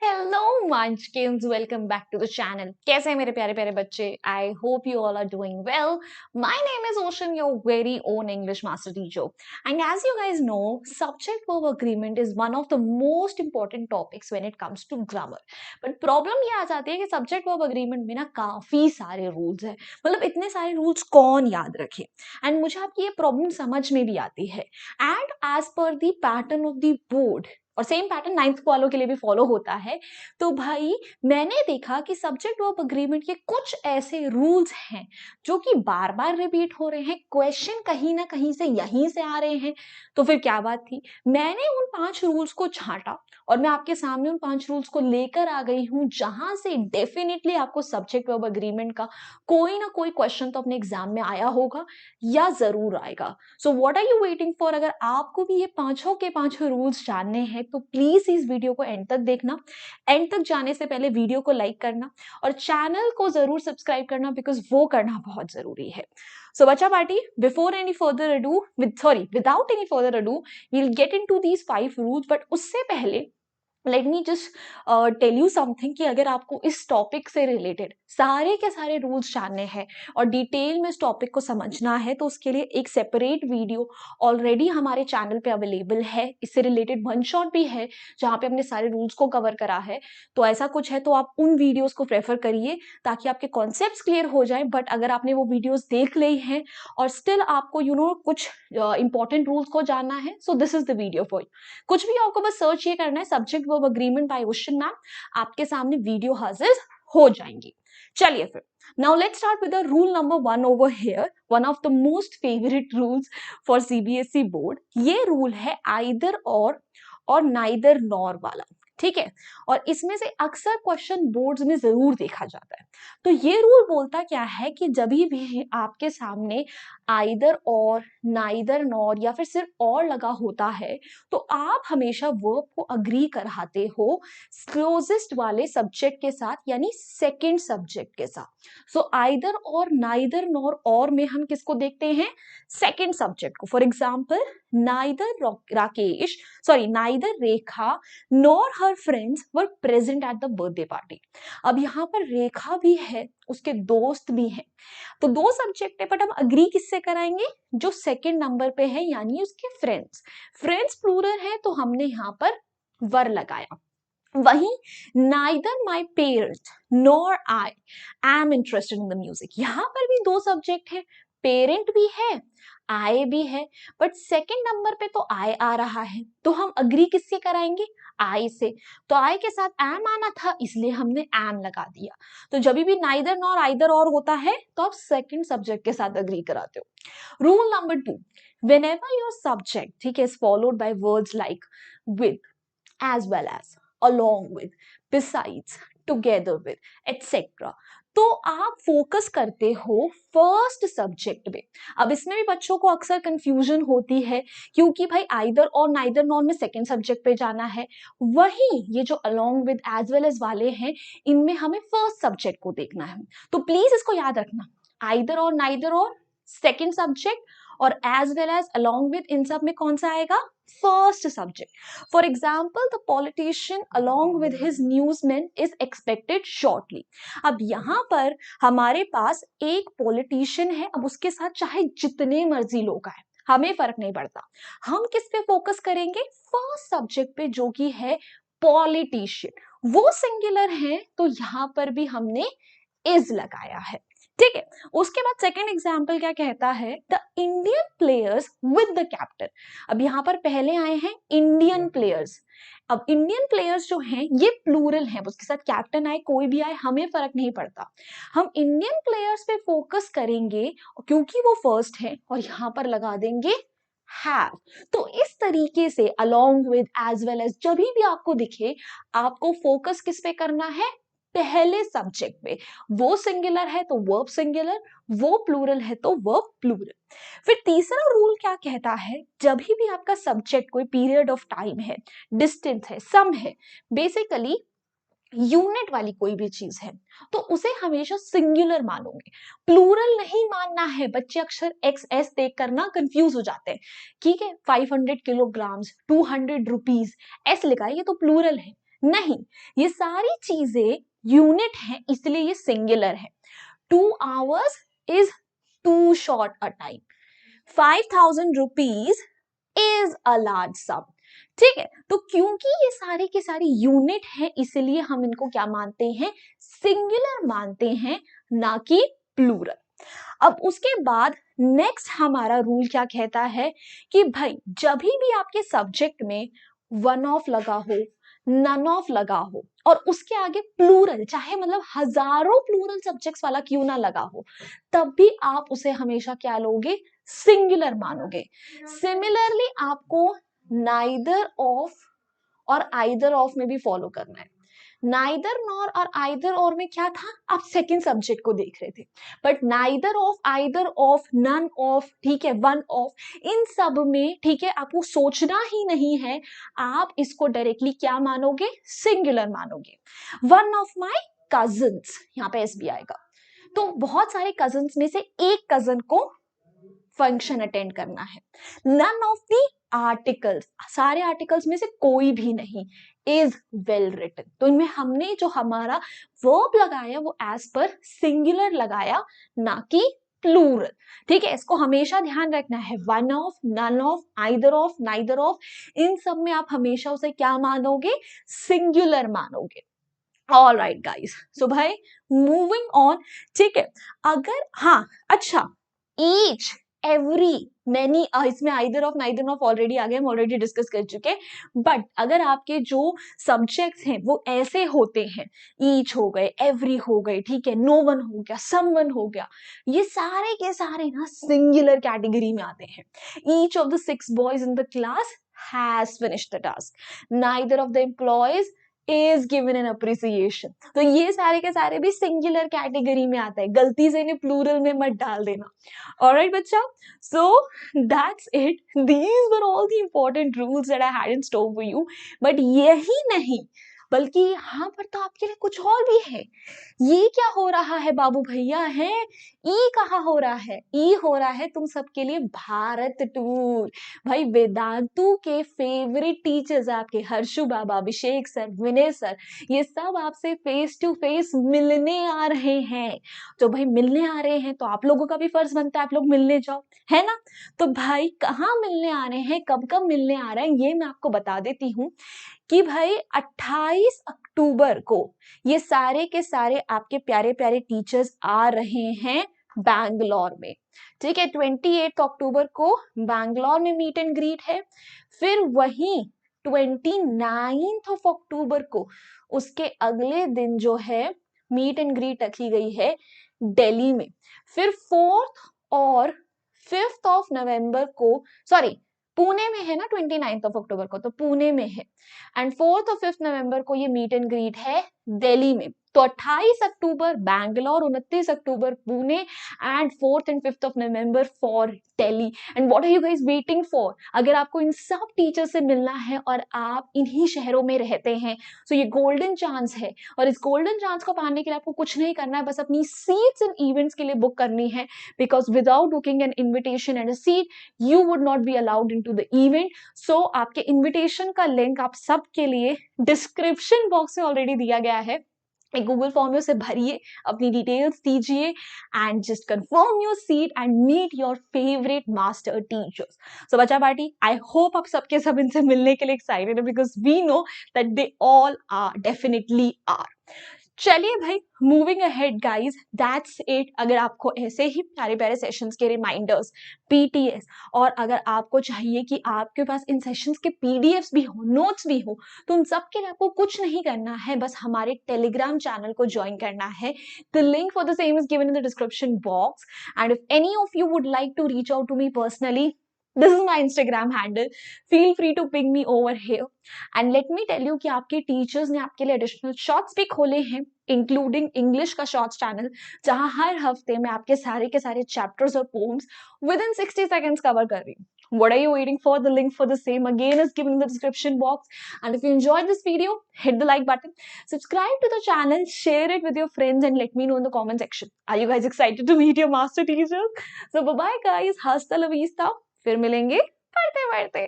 Hello munchkins, welcome back to the channel. कैसे हैं मेरे प्यारे प्यारे बच्चे? I hope you all are doing well. My name is Ocean, your very own English master teacher, and as you guys know, subject verb agreement is one of the most important topics when it comes to grammar. But problem ये आ जाती है कि subject verb agreement में ना काफी सारे rules है। मतलब इतने सारे रूल्स कौन याद रखे? एंड मुझे आपकी ये प्रॉब्लम समझ में भी आती है। And as per the pattern of the board, और सेम पैटर्न नाइन्थ वालों के लिए भी फॉलो होता है, तो भाई मैंने देखा कि सब्जेक्ट वर्ब अग्रीमेंट के कुछ ऐसे रूल्स हैं जो कि बार बार रिपीट हो रहे हैं। क्वेश्चन कहीं ना कहीं से यहीं से आ रहे हैं। तो फिर क्या बात थी? मैंने उन 5 रूल्स को छांटा और मैं आपके सामने उन 5 रूल्स को लेकर आ गई हूं, जहां से डेफिनेटली आपको सब्जेक्ट वर्ब अग्रीमेंट का कोई ना कोई क्वेश्चन तो अपने एग्जाम में आया होगा या जरूर आएगा। So what are you waiting for? अगर आपको भी ये पांचों के पांचों रूल्स जानने हैं तो प्लीज इस वीडियो को एंड तक देखना। एंड तक जाने से पहले वीडियो को लाइक करना और चैनल को जरूर सब्सक्राइब करना, बिकॉज वो करना बहुत जरूरी है। सो बच्चा party, before any further ado, without any further ado, we'll get into these 5 rules. But उससे पहले let me just tell you something कि अगर आपको इस टॉपिक से रिलेटेड सारे के सारे रूल्स जानने हैं और डिटेल में इस टॉपिक को समझना है, तो उसके लिए एक सेपरेट वीडियो ऑलरेडी हमारे चैनल पे अवेलेबल है। इससे रिलेटेड वन शॉट भी है जहाँ पे हमने सारे रूल्स को कवर करा है। तो ऐसा कुछ है तो आप उन वीडियोस को प्रेफर करिए ताकि आपके कॉन्सेप्ट्स क्लियर हो जाए। बट अगर आपने वो वीडियोस देख ली हैं और स्टिल आपको कुछ इंपॉर्टेंट रूल्स को जानना है, so this is the video for you. कुछ भी आपको बस सर्च ये करना है, subject verb agreement by ocean ma'am, आपके सामने वीडियो हाजिर हो जाएंगी। चलिए फिर, now let's start with the rule number 1 over here, one of the most favorite rules for CBSE board। ये रूल है either और neither nor वाला। ठीक है, और इसमें से अक्सर क्वेश्चन बोर्ड्स में जरूर देखा जाता है। तो ये रूल बोलता क्या है कि जब भी आपके सामने आइदर और, नाइदर नॉर या फिर सिर्फ और लगा होता है, तो आप हमेशा वर्ब को अग्री कराते हो क्लोजेस्ट वाले सब्जेक्ट के साथ, यानी सेकंड सब्जेक्ट के साथ। सो आइदर और, नाइदर नॉर और में हम किसको देखते हैं? सेकंड सब्जेक्ट को। For example, neither Rekha nor her friends were present at the birthday party. अब यहाँ पर रेखा भी है, उसके दोस्त भी हैं, तो 2 सब्जेक्ट है, बट हम अग्री किससे कराएंगे? जो सेकंड नंबर पे है, यानी उसके फ्रेंड्स। फ्रेंड्स प्लूरल है तो हमने यहाँ पर वर लगाया। वहीं neither my parents nor I am interested in the music, यहां पर भी 2 सब्जेक्ट है, पेरेंट भी है, आई भी है, बट सेकंड नंबर पे तो आई आ रहा है, तो हम अग्री किससे कराएंगे? आई से। तो आई के साथ एम आना था, इसलिए हमने एम लगा दिया। तो जब भी नाइदर नॉर आइदर और होता है तो आप सेकंड सब्जेक्ट के साथ अग्री कराते हो। Rule number 2, whenever your subject, ठीक है, is followed by words like with, as well as, along with, besides, together with, etc., तो आप फोकस करते हो फर्स्ट सब्जेक्ट में। अब इसमें भी बच्चों को अक्सर कंफ्यूजन होती है, क्योंकि भाई आइदर और, नाइदर नॉर में सेकंड सब्जेक्ट पे जाना है, वहीं ये जो along with, as well as वाले हैं, इनमें हमें फर्स्ट सब्जेक्ट को देखना है। तो प्लीज इसको याद रखना, आइदर और, नाइदर और सेकंड सब्जेक्ट, और as well as, along with, इन सब में कौन सा आएगा? First subject. For example, the politician along with his newsman is expected shortly. अब यहाँ पर हमारे पास एक पॉलिटिशियन है, अब उसके साथ चाहे जितने मर्जी लोग आए, हमें फर्क नहीं पड़ता। हम किस पे फोकस करेंगे? फर्स्ट सब्जेक्ट पे, जो कि है पॉलिटिशियन। वो सिंगुलर है तो यहां पर भी हमने इज लगाया है। ठीक है, उसके बाद सेकंड एग्जाम्पल क्या कहता है? The Indian players with the captain. अब यहां पर पहले आए हैं इंडियन प्लेयर्स। अब इंडियन प्लेयर्स जो हैं ये प्लूरल है, उसके साथ कैप्टन आए, कोई भी आए, हमें फर्क नहीं पड़ता। हम इंडियन प्लेयर्स पे फोकस करेंगे क्योंकि वो फर्स्ट है, और यहां पर लगा देंगे हैव। तो इस तरीके से along with, as well as, जब भी आपको दिखे, आपको फोकस किस पे करना है? पहले सब्जेक्ट पे। वो सिंगुलर है तो वर्ब सिंगुलर, वो प्लूरल है तो वर्ब प्लूरल। फिर तीसरा रूल क्या कहता है? जब भी आपका सब्जेक्ट कोई पीरियड ऑफ टाइम है, डिस्टेंस है, सम है, बेसिकली यूनिट वाली कोई भी चीज है, तो उसे हमेशा सिंगुलर मानोगे, प्लूरल नहीं मानना है। बच्चे अक्सर एक्स एस देख कर ना कंफ्यूज हो जाते हैं। ठीक है, 500 किलोग्राम्स, 200 रुपीज, एस लिखा है, ये तो प्लूरल है। नहीं, ये सारी चीजें यूनिट है, इसलिए ये सिंगुलर है। 2 hours is too short a time. 5,000 rupees is a large sum. ठीक है, तो क्योंकि ये सारी के सारी यूनिट है, इसलिए हम इनको क्या मानते हैं, सिंगुलर मानते हैं, ना कि प्लूरल। अब उसके बाद नेक्स्ट हमारा रूल क्या कहता है कि भाई जब भी आपके सब्जेक्ट में वन ऑफ लगा हो, नन ऑफ लगा हो और उसके आगे प्लूरल, चाहे मतलब हजारों प्लूरल सब्जेक्ट्स वाला क्यों ना लगा हो, तब भी आप उसे हमेशा क्या लोगे, सिंगुलर मानोगे। सिमिलरली आपको नाइदर ऑफ और आइदर ऑफ में भी फॉलो करना है। नाइदर नॉर और आइदर और में क्या था, आप सेकंड सब्जेक्ट को देख रहे थे, but neither of, either of, none of, ठीक है, वन ऑफ, इन सब में ठीक है आपको सोचना ही नहीं है, आप इसको डायरेक्टली क्या मानोगे, सिंगुलर मानोगे। वन ऑफ माई कजिन्स, यहाँ पे एस भी आएगा, तो बहुत सारे कजिन्स में से एक कजिन को फंक्शन अटेंड करना है। नन ऑफ दी आर्टिकल्स, सारे आर्टिकल्स में से कोई भी नहीं, इज वेल रिटन, तो इनमें हमने जो हमारा वर्ब लगाया वो एज पर सिंगुलर लगाया, ना कि प्लूरल। ठीक है, इसको हमेशा ध्यान रखना है, one of, none of, either of, neither of, इन सब में आप हमेशा उसे क्या मानोगे, सिंगुलर मानोगे। ऑल राइट गाइज, सो भाई मूविंग ऑन। ठीक है, अगर हाँ अच्छा, ईच, एवरी, मैनी, इसमें either of, neither of already आ गए, हम ऑलरेडी डिस्कस कर चुके। बट अगर आपके जो सब्जेक्ट्स हैं वो ऐसे होते हैं, ईच हो गए, एवरी हो गए, ठीक है, नो वन हो गया, सम वन हो गया, ये सारे के सारे ना सिंगुलर कैटेगरी में आते हैं। Each of the 6 boys in the class has finished the task, neither of the employees is given an appreciation, तो ये सारे के सारे भी सिंगुलर कैटेगरी में आता है, गलती से इन्हें प्लूरल में मत डाल देना। ऑलराइट बच्चा, so that's it, these were all the important rules that I had in store for you, but यही नहीं बल्कि यहाँ पर तो आपके लिए कुछ और भी है। ये क्या हो रहा है बाबू भैया, है ई कहाँ हो रहा है, ई हो रहा है तुम सबके लिए भारत टूर। भाई वेदांतु के फेवरेट टीचर्स आपके हर्षु बाबा, अभिषेक सर, विनय सर, ये सब आपसे फेस टू फेस मिलने आ रहे हैं। तो भाई मिलने आ रहे हैं तो आप लोगों का भी फर्ज बनता है आप लोग मिलने जाओ, है ना। तो भाई कहाँ मिलने आ रहे हैं, कब कब मिलने आ रहे हैं, ये मैं आपको बता देती हूँ कि भाई 28 अक्टूबर को ये सारे के सारे आपके प्यारे प्यारे टीचर्स आ रहे हैं बैंगलोर में। ठीक है, 28 अक्टूबर को बैंगलोर में मीट एंड ग्रीट है। फिर वहीं 29 अक्टूबर को उसके अगले दिन जो है मीट एंड ग्रीट रखी गई है दिल्ली में। फिर 4 और 5 नवंबर को, सॉरी पुणे में है ना, 29 अक्टूबर को तो पुणे में है, एंड 4 और 5 नवंबर को ये मीट एंड ग्रीट है दिल्ली में। तो 28 October Bangalore, 29 October Pune, and 4 and 5 November for Delhi. And what are you guys waiting for, अगर आपको इन सब टीचर से मिलना है और आप इन्हीं शहरों में रहते हैं, तो ये गोल्डन चांस है। और इस गोल्डन चांस को पाने के लिए आपको कुछ नहीं करना है, बस अपनी सीट्स एंड इवेंट्स के लिए बुक करनी है, because without booking an invitation and a seat you would not be allowed in to the event. So आपके इन्विटेशन का लिंक आप सबके लिए डिस्क्रिप्शन बॉक्स में ऑलरेडी दिया गया है, एक गूगल फॉर्म में उसे भरिए, अपनी डिटेल्स दीजिए and just confirm your seat and meet your favourite master teachers. So बच्चा पार्टी, आई होप आप सबके सब इनसे मिलने के लिए एक्साइटेड है, because we know that they all are, definitely are. चलिए भाई moving ahead guys, that's it. अगर आपको ऐसे ही प्यारे प्यारे सेशंस के रिमाइंडर्स, पीटीएस, और अगर आपको चाहिए कि आपके पास इन सेशंस के पीडीएफ्स भी हो, नोट्स भी हो, तो उन सब के लिए आपको कुछ नहीं करना है, बस हमारे टेलीग्राम चैनल को ज्वाइन करना है। The link for the same is given in the description box, and if any of you would like to reach out to me personally, this is my Instagram handle, feel free to ping me over here, and let me tell you कि आपके teachers ने आपके लिए additional shorts भी खोले हैं, including English का shorts channel, जहां हर हफ्ते मैं आपके सारे के सारे चैप्टर्स और poems with in 60 seconds cover कर रही हूँ। What are you waiting for? The link for the same again is given in the description box. And if you enjoyed this video, hit the like button, subscribe to the channel, share it with your friends, and let me know in the comment section. Are you guys excited to meet your master teachers? So bye bye guys, hasta la vista, फिर मिलेंगे पढ़ते पढ़ते।